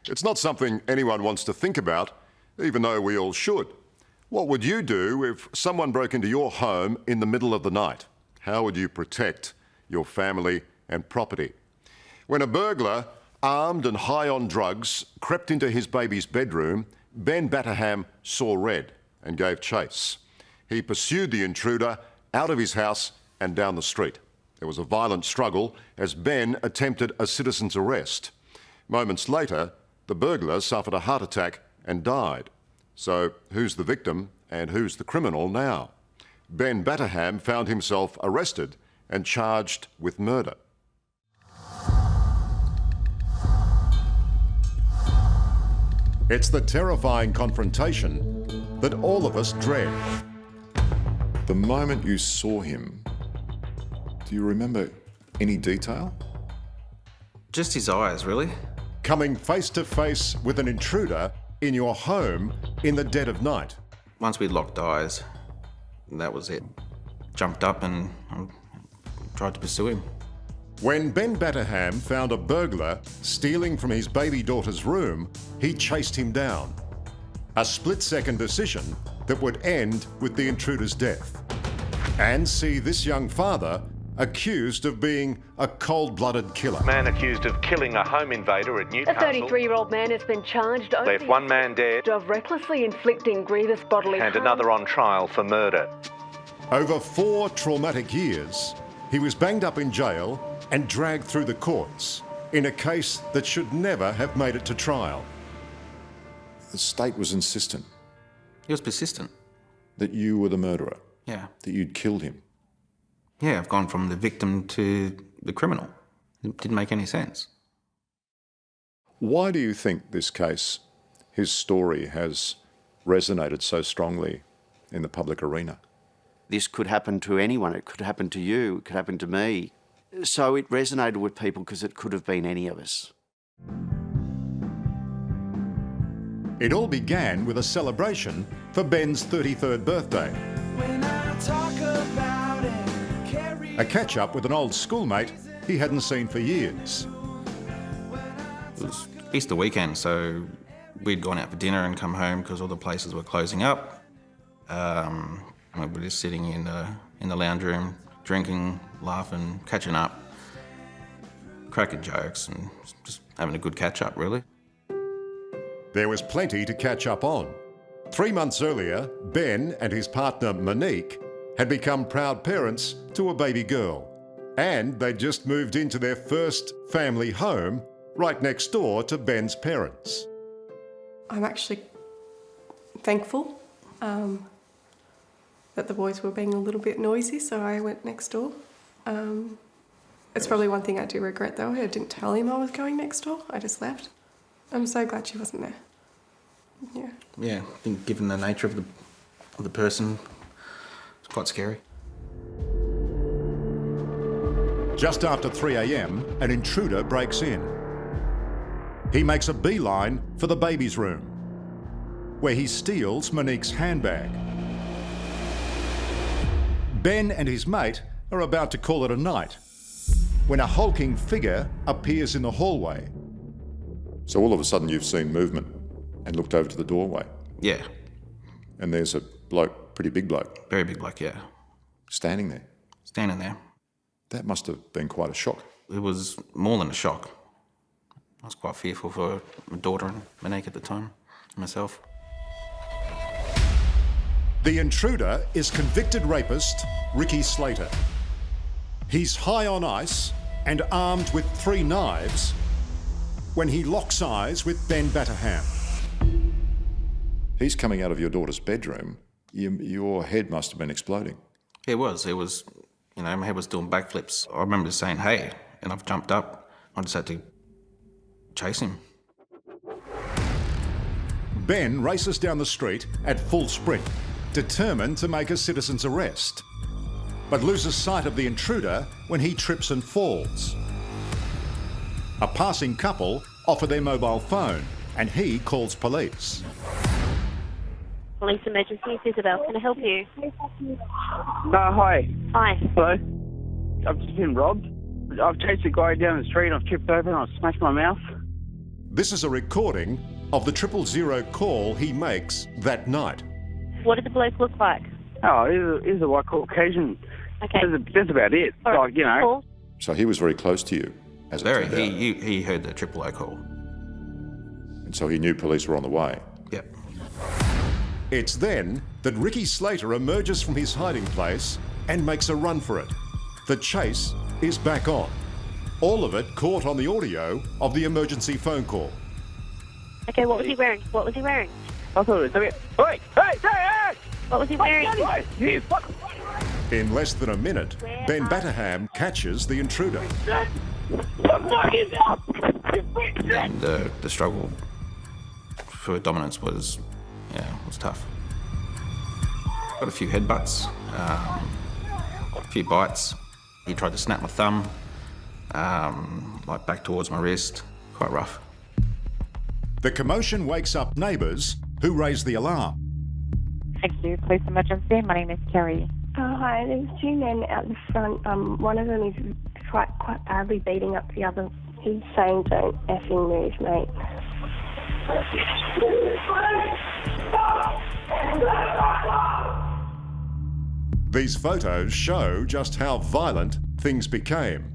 It's not something anyone wants to think about, even though we all should. What would you do if someone broke into your home in the middle of the night? How would you protect your family and property? When a burglar, armed and high on drugs, crept into his baby's bedroom, Ben Batterham saw red and gave chase. He pursued the intruder out of his house and down the street. There was a violent struggle as Ben attempted a citizen's arrest. Moments later, the burglar suffered a heart attack and died. So who's the victim and who's the criminal now? Ben Batterham found himself arrested and charged with murder. It's the terrifying confrontation that all of us dread. The moment you saw him, do you remember any detail? Just his eyes, really. Coming face to face with an intruder in your home in the dead of night. Once we locked eyes, that was it. Jumped up and tried to pursue him. When Ben Batterham found a burglar stealing from his baby daughter's room, he chased him down. A split-second decision that would end with the intruder's death. And see this young father accused of being a cold-blooded killer. Man accused of killing a home invader at Newcastle. A 33-year-old man has been charged over Left one man dead of recklessly inflicting grievous bodily and harm. another on trial for murder. Over 4 traumatic years, he was banged up in jail and dragged through the courts in a case that should never have made it to trial. The state was insistent He was persistent. that you were the murderer, Yeah. that you'd killed him. Yeah, I've gone from the victim to the criminal. It didn't make any sense. Why do you think this case, his story, has resonated so strongly in the public arena? This could happen to anyone. It could happen to you. It could happen to me. So it resonated with people because it could have been any of us. It all began with a celebration for Ben's 33rd birthday. A catch-up with an old schoolmate he hadn't seen for years. It was Easter weekend, so we'd gone out for dinner and come home because all the places were closing up. We were just sitting in the lounge room, drinking, laughing, catching up, cracking jokes and just having a good catch-up, really. There was plenty to catch up on. 3 months earlier, Ben and his partner Monique had become proud parents to a baby girl. And they'd just moved into their first family home right next door to Ben's parents. I'm actually thankful that the boys were being a little bit noisy, so I went next door. It's probably one thing I do regret, though. I didn't tell him I was going next door. I just left. I'm so glad she wasn't there. Yeah. Yeah, I think given the nature of the person, it's quite scary. Just after 3 a.m, an intruder breaks in. He makes a beeline for the baby's room, where he steals Monique's handbag. Ben and his mate are about to call it a night when a hulking figure appears in the hallway. So all of a sudden you've seen movement and looked over to the doorway, Yeah, and there's a bloke, pretty big bloke, very big bloke, yeah. standing there. Standing there. That must have been quite a shock. It was more than a shock. I was quite fearful for my daughter and Monique at the time, and myself. The intruder is convicted rapist Richard Slater. He's high on ice and armed with 3 knives when he locks eyes with Ben Batterham. He's coming out of your daughter's bedroom. Your head must have been exploding. It was, my head was doing backflips. I remember just saying, hey, and I've jumped up. I just had to chase him. Ben races down the street at full sprint, determined to make a citizen's arrest, but loses sight of the intruder when he trips and falls. A passing couple offer their mobile phone, and he calls police. Police emergency, Isabel, can I help you? Hi. Hi. Hello. I've just been robbed. I've chased a guy down the street, I've tripped over and I've smashed my mouth. This is a recording of the 000 call he makes that night. What did the bloke look like? Oh, he's a white Caucasian. Okay. That's about it. All right. Like, you know. Cool. So he was very close to you, as it Very. turned out. He heard the 000 call. And so he knew police were on the way. Yep. It's then that Ricky Slater emerges from his hiding place and makes a run for it. The chase is back on. All of it caught on the audio of the emergency phone call. Okay, what was he wearing? What was he wearing? I thought it was... Hey! Hey! What was he wearing? You fuck... In less than a minute, Ben Batterham catches the intruder. And the struggle for dominance was tough. Got a few headbutts, a few bites. He tried to snap my thumb, like back towards my wrist. Quite rough. The commotion wakes up neighbours who raise the alarm. Thank you, police emergency. My name is Kerry. Hi, there's two men out the front. One of them is quite badly beating up the other. He's saying, "Don't effing move, mate." These photos show just how violent things became.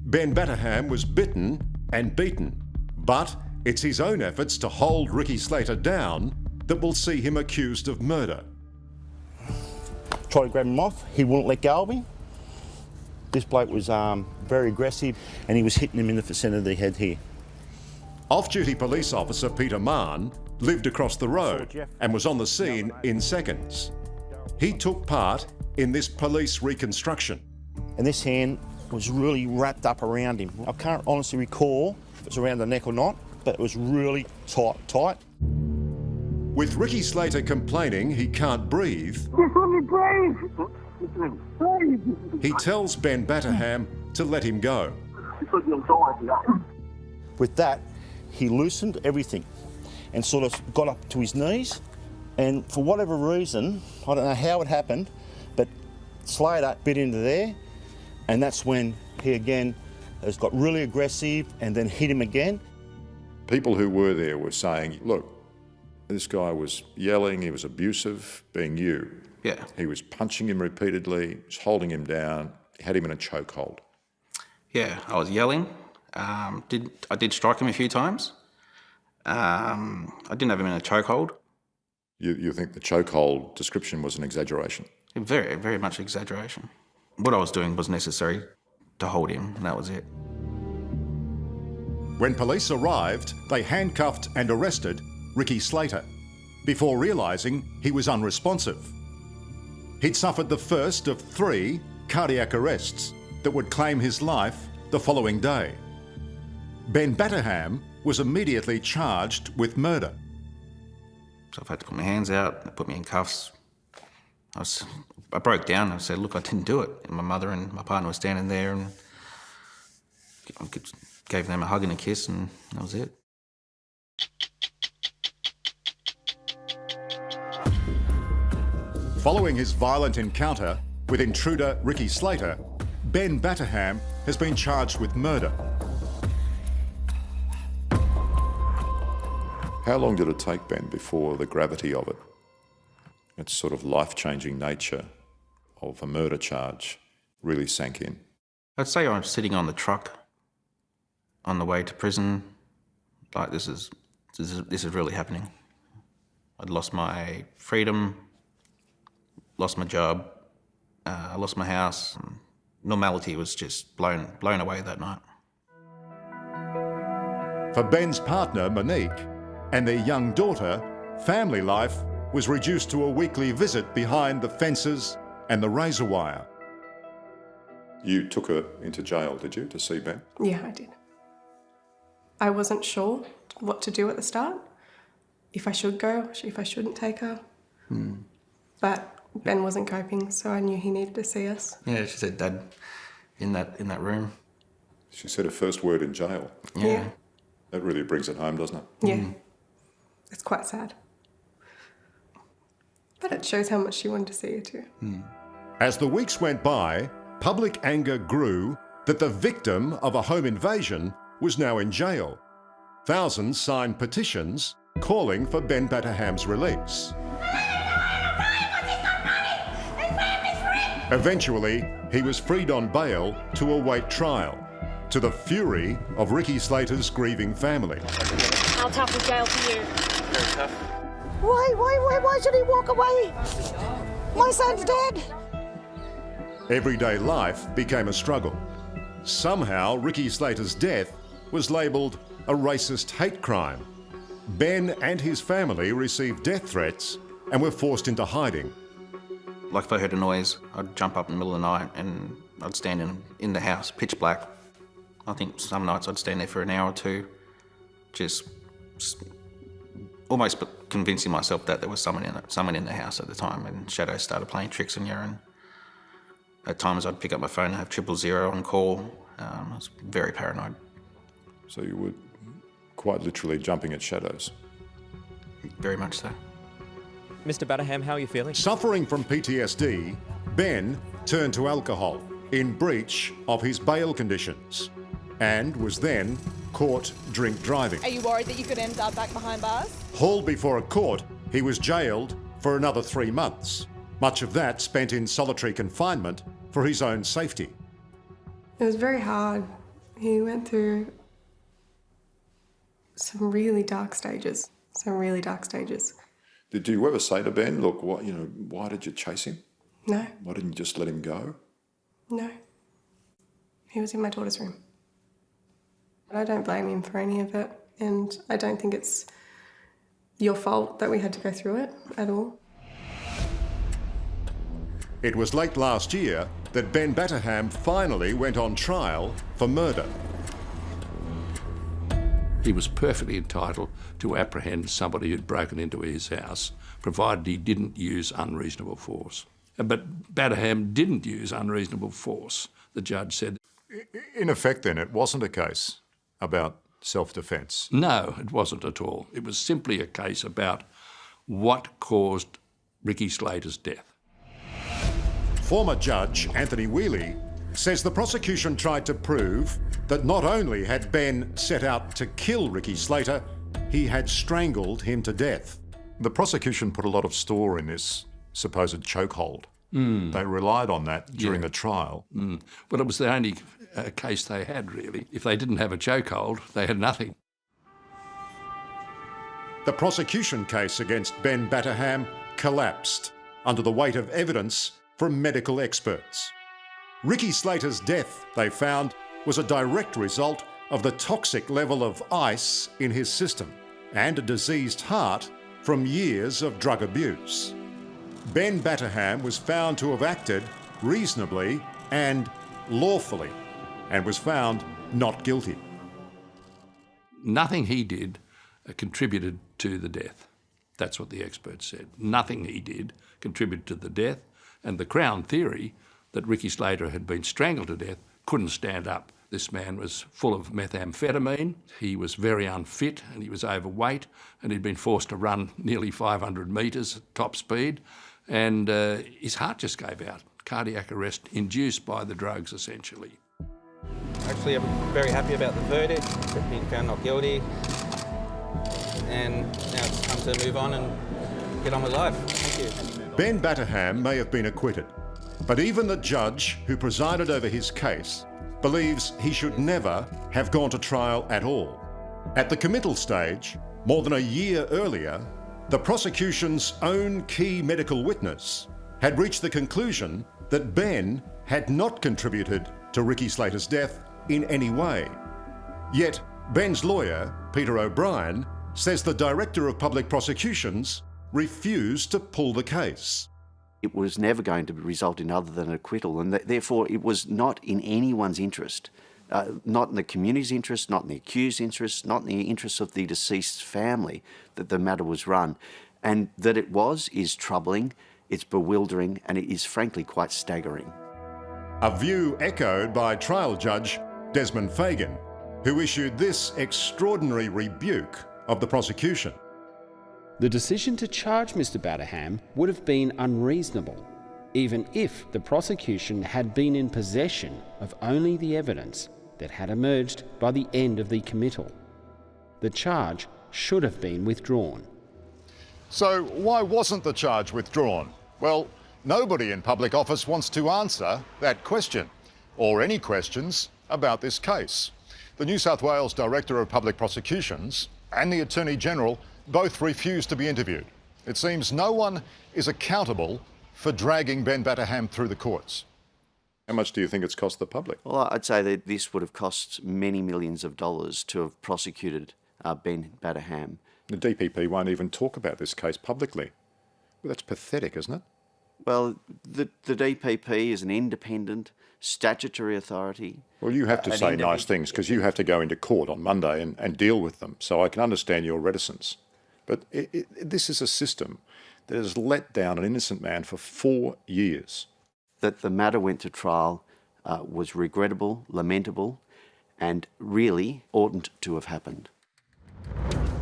Ben Batterham was bitten and beaten, but it's his own efforts to hold Ricky Slater down that will see him accused of murder. Tried to grab him off, he wouldn't let go of me. This bloke was very aggressive and he was hitting him in the centre of the head here. Off-duty police officer Peter Mann lived across the road and was on the scene in seconds. He took part in this police reconstruction. And this hand was really wrapped up around him. I can't honestly recall if it was around the neck or not, but it was really tight. With Ricky Slater complaining he can't breathe, he tells Ben Batterham to let him go. With that, he loosened everything and sort of got up to his knees, and for whatever reason, I don't know how it happened, but Slater bit into there, and that's when he again has got really aggressive and then hit him again. People who were there were saying, look, this guy was yelling, he was abusive, being you. Yeah. He was punching him repeatedly, was holding him down, had him in a chokehold. Yeah, I was yelling. I did strike him a few times. I didn't have him in a chokehold. You think the chokehold description was an exaggeration? Very, very much exaggeration. What I was doing was necessary to hold him, and that was it. When police arrived, they handcuffed and arrested Ricky Slater before realising he was unresponsive. He'd suffered the first of 3 cardiac arrests that would claim his life the following day. Ben Batterham was immediately charged with murder. So I've had to put my hands out, they put me in cuffs. I broke down and I said, look, I didn't do it. And my mother and my partner were standing there and I gave them a hug and a kiss, and that was it. Following his violent encounter with intruder Ricky Slater, Ben Batterham has been charged with murder. How long did it take, Ben, before the gravity of it, its sort of life-changing nature of a murder charge, really sank in? I'd say I'm sitting on the truck on the way to prison. Like, this is really happening. I'd lost my freedom, lost my job, I lost my house. Normality was just blown away that night. For Ben's partner, Monique, and their young daughter, family life was reduced to a weekly visit behind the fences and the razor wire. You took her into jail, did you, to see Ben? Yeah, I did. I wasn't sure what to do at the start, if I should go, if I shouldn't take her. But Ben wasn't coping, so I knew he needed to see us. Yeah, she said, Dad, in that room. She said her first word in jail. Yeah. That really brings it home, doesn't it? Yeah. It's quite sad. But it shows how much she wanted to see her too. As the weeks went by, public anger grew that the victim of a home invasion was now in jail. thousands signed petitions calling for Ben Batterham's release. Eventually, he was freed on bail to await trial, to the fury of Ricky Slater's grieving family. How tough is jail for you? Very tough. Why should he walk away? My son's dead. Everyday life became a struggle. Somehow, Ricky Slater's death was labelled a racist hate crime. Ben and his family received death threats and were forced into hiding. Like if I heard a noise, I'd jump up in the middle of the night and I'd stand in the house, pitch black. I think some nights I'd stand there for an hour or two, just almost convincing myself that there was someone in the house at the time, and shadows started playing tricks on you. And at times I'd pick up my phone and have 000 on call. I was very paranoid. So you were quite literally jumping at shadows? Very much so. Mr. Batterham, how are you feeling? Suffering from PTSD, Ben turned to alcohol in breach of his bail conditions and was then caught drink driving. Are you worried that you could end up back behind bars? Hauled before a court, he was jailed for another 3 months, much of that spent in solitary confinement for his own safety. It was very hard. He went through some really dark stages. Did you ever say to Ben, look, why did you chase him? No. Why didn't you just let him go? No. He was in my daughter's room. But I don't blame him for any of it, and I don't think it's your fault that we had to go through it at all. It was late last year that Ben Batterham finally went on trial for murder. He was perfectly entitled to apprehend somebody who'd broken into his house, provided he didn't use unreasonable force. But Batterham didn't use unreasonable force, the judge said. In effect, then, it wasn't a case about self-defence? No, it wasn't at all. It was simply a case about what caused Ricky Slater's death. Former Judge Anthony Wooley says the prosecution tried to prove that not only had Ben set out to kill Ricky Slater, he had strangled him to death. The prosecution put a lot of store in this supposed chokehold. They relied on that during the trial. Well, it was the only case they had, really. If they didn't have a chokehold, they had nothing. The prosecution case against Ben Batterham collapsed under the weight of evidence from medical experts. Ricky Slater's death, they found, was a direct result of the toxic level of ice in his system and a diseased heart from years of drug abuse. Ben Batterham was found to have acted reasonably and lawfully and was found not guilty. Nothing he did contributed to the death. That's what the experts said. Nothing he did contributed to the death, and the Crown theory that Ricky Slater had been strangled to death couldn't stand up. This man was full of methamphetamine, he was very unfit and he was overweight, and he'd been forced to run nearly 500 metres at top speed, and his heart just gave out. Cardiac arrest induced by the drugs, essentially. Actually, I'm very happy about the verdict, being found not guilty, and now it's time to move on and get on with life. Thank you. Ben Batterham may have been acquitted, but even the judge who presided over his case believes he should never have gone to trial at all. At the committal stage, more than a year earlier, the prosecution's own key medical witness had reached the conclusion that Ben had not contributed to Ricky Slater's death in any way. Yet Ben's lawyer, Peter O'Brien, says the Director of Public Prosecutions refused to pull the case. It was never going to result in other than acquittal, and therefore it was not in anyone's interest, not in the community's interest, not in the accused's interest, not in the interest of the deceased's family, that the matter was run. And that it is troubling, it's bewildering, and it is frankly quite staggering. A view echoed by trial judge Desmond Fagan, who issued this extraordinary rebuke of the prosecution. The decision to charge Mr. Batterham would have been unreasonable, even if the prosecution had been in possession of only the evidence that had emerged by the end of the committal. the charge should have been withdrawn. So why wasn't the charge withdrawn? Well, nobody in public office wants to answer that question, or any questions about this case. The New South Wales Director of Public Prosecutions and the Attorney General both refused to be interviewed. It seems no one is accountable for dragging Ben Batterham through the courts. How much do you think it's cost the public? Well, I'd say that this would have cost many millions of dollars to have prosecuted Ben Batterham. The DPP won't even talk about this case publicly. Well, that's pathetic, isn't it? Well, the DPP is an independent statutory authority. Well, you have to say nice things because you have to go into court on Monday and deal with them. So I can understand your reticence. But this is a system that has let down an innocent man for 4 years. That the matter went to trial was regrettable, lamentable, and really oughtn't to have happened.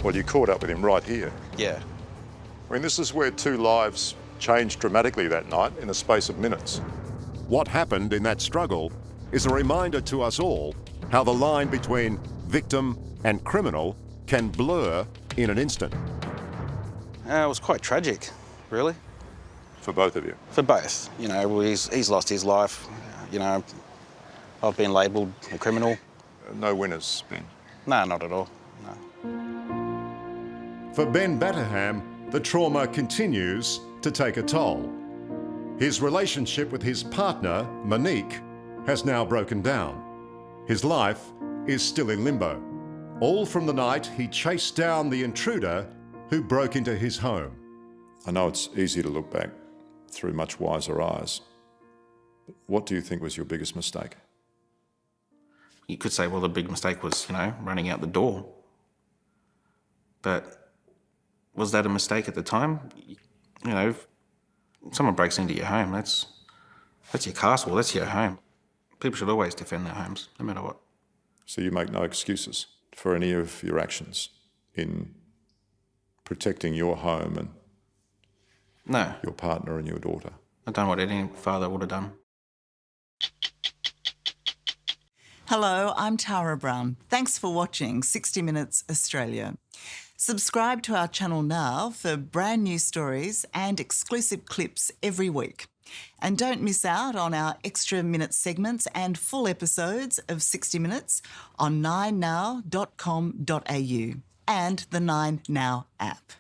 Well, you caught up with him right here. Yeah. I mean, this is where 2 lives changed dramatically that night in the space of minutes. What happened in that struggle is a reminder to us all how the line between victim and criminal can blur in an instant. It was quite tragic, really. For both of you? For both. You know, he's lost his life. You know, I've been labelled a criminal. No winners, Ben? No, not at all. No. For Ben Batterham, the trauma continues to take a toll. His relationship with his partner, Monique, has now broken down. His life is still in limbo. All from the night he chased down the intruder who broke into his home. I know it's easy to look back through much wiser eyes. But what do you think was your biggest mistake? You could say, well, the big mistake was, you know, running out the door. But was that a mistake at the time? You know, if someone breaks into your home, that's your castle, that's your home. People should always defend their homes, no matter what. So you make no excuses for any of your actions in protecting your home and no, your partner and your daughter? I've done what any father would have done. Hello, I'm Tara Brown. Thanks for watching 60 Minutes Australia. Subscribe to our channel now for brand new stories and exclusive clips every week. And don't miss out on our extra minute segments and full episodes of 60 Minutes on 9now.com.au and the 9Now app.